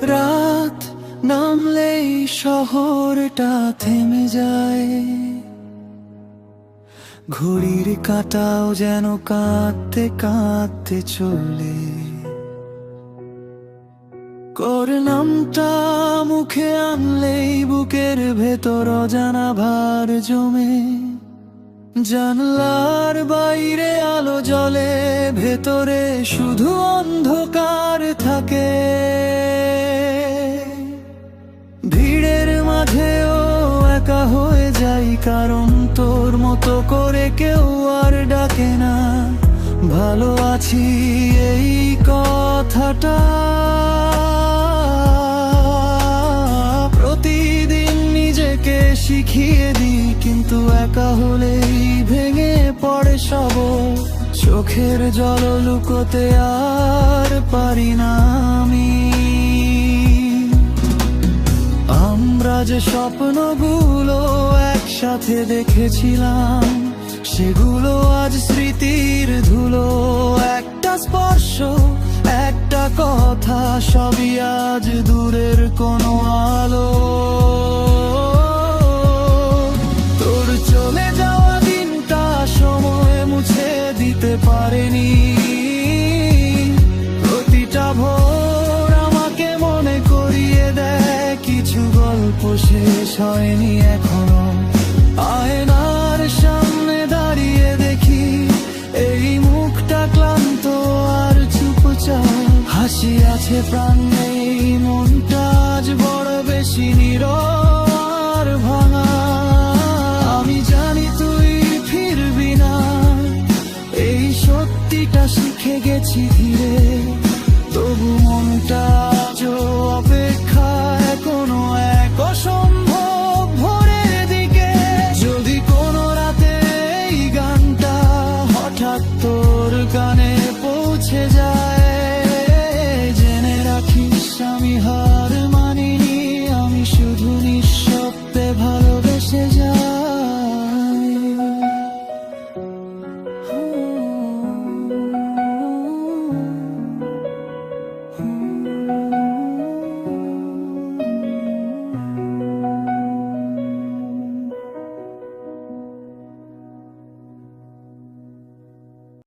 রাত নামলেই শহরটা থেমে যায়, ঘড়ির কাঁটাও যেন কাঁদতে কাঁদতে চলে। কর নামটা মুখে আনলেই বুকের ভেতর অজানা ভার জমে। জানলার বাইরে আলো জ্বলে, ভেতরে শুধু অন্ধকার থাকে। ভিড়ের মাঝেও একা হয়ে যাই, কারণ তোর মতো করে কেউ আর ডাকে না। ভালো আছি এই কথাটা প্রতিদিন নিজেকে শিখিয়ে দিই, কিন্তু একা হলেই ভেঙে পড়ে সব। চোখের জল লুকোতে আর পারি না আমি। আমরা যে স্বপ্নগুলো একসাথে দেখেছিলাম, সেগুলো আজ স্মৃতির ধুলো। একটা স্পর্শ, একটা কথা, সবই আজ দূরের কোনো আলো। তোর চলে যাওয়া দিনটা সময় মুছে দিতে পারেনি। প্রতিটা ভোর আমাকে মনে করিয়ে দেয়, কিছু গল্প শেষ হয়নি এখনো। আয়নার সামনে দাঁড়িয়ে দেখি এই মুখটা ক্লান্ত আর চুপচাপ। হাসি আছে প্রাণ নেই, মনটা আজ বড় বেশি নীরব আর ভাঙা। আমি জানি তুই ফিরবি না, এই সত্যিটা শিখে গেছি ধীরে।